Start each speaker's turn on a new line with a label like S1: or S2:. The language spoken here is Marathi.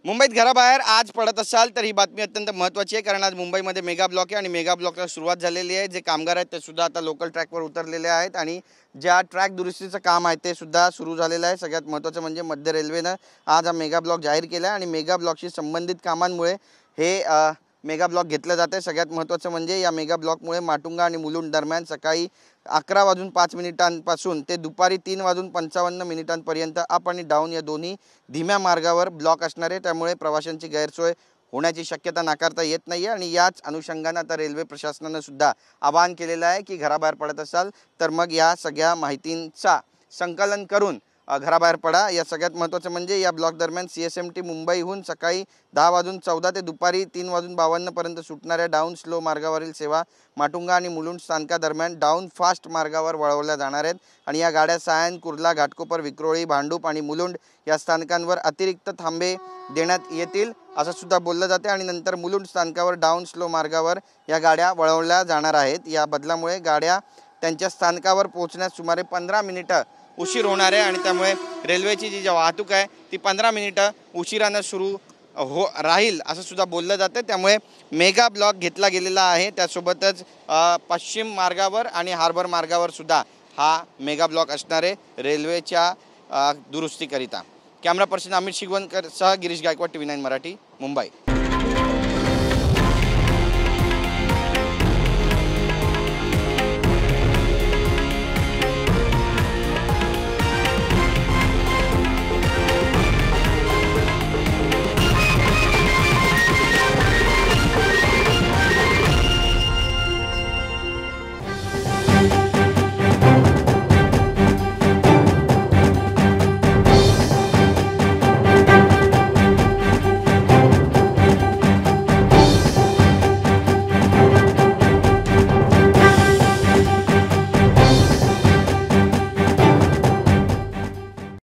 S1: मुंबईत घराबाहेर आज पडत असाल तर ही बातमी अत्यंत महत्त्वाची आहे, कारण आज मुंबईमध्ये मेगा ब्लॉक आहे आणि मेगा ब्लॉकला सुरुवात झालेली आहे। जे कामगार आहेत ते सुद्धा आता लोकल ट्रॅकवर उतरलेले आहेत आणि ज्या ट्रॅक दुरुस्तीचं काम आहे ते सुद्धा सुरू झालेलं आहे। सगळ्यात महत्त्वाचं म्हणजे मध्य रेल्वेनं आज हा मेगा ब्लॉक जाहीर केला आणि मेगा ब्लॉकशी संबंधित कामांमुळे हे मेगा ब्लॉक घेतलं जातं। सगळ्यात महत्त्वाचं म्हणजे या मेगा ब्लॉकमुळे माटुंगा आणि मुलुंड दरम्यान सकाळी 11:05 ते दुपारी 3:55 अप आणि डाऊन या दोन्ही धीम्या मार्गावर ब्लॉक असणार आहे। त्यामुळे प्रवाशांची गैरसोय होण्याची शक्यता नाकारता येत नाही आणि याच अनुषंगाने आता रेल्वे प्रशासनाने सुद्धा आवाहन केलेलं आहे की घराबाहेर पडत असाल तर मग या सगळ्या माहितींचा संकलन करून घराबाहेर पडा। या सगळ्यात महत्त्वाचं म्हणजे या ब्लॉक दरम्यान CSMT मुंबईहून सकाळी 10:14 ते दुपारी 3:52 पर्यंत सुटणाऱ्या डाऊन स्लो मार्गावरील सेवा माटुंगा आणि मुलुंड स्थानकादरम्यान डाऊन फास्ट मार्गावर वळवल्या जाणार आहेत आणि या गाड्या सायन, कुर्ला, घाटकोपर, विक्रोळी, भांडूप आणि मुलुंड या स्थानकांवर अतिरिक्त थांबे देण्यात येतील असं सुद्धा बोललं जाते आणि नंतर मुलुंड स्थानकावर डाऊन स्लो मार्गावर या गाड्या वळवल्या जाणार आहेत। या बदलामुळे गाड्या त्यांच्या स्थानकावर पोहोचण्यास सुमारे 15 मिनिटं उशीर होणार आहे आणि त्यामुळे रेल्वेची जी वाहतूक आहे ती 15 मिनिटं उशिरानं सुरू राहील असं सुद्धा बोललं जातं। त्यामुळे मेगा ब्लॉक घेतला गेलेला आहे। त्यासोबतच पश्चिम मार्गावर आणि हार्बर मार्गावर सुद्धा हा मेगा ब्लॉक असणार आहे रेल्वेच्या दुरुस्तीकरिता। कॅमेरा पर्सन अमित शिगवणकर सह गिरीश गायकवाड, TV9 मराठी, मुंबई।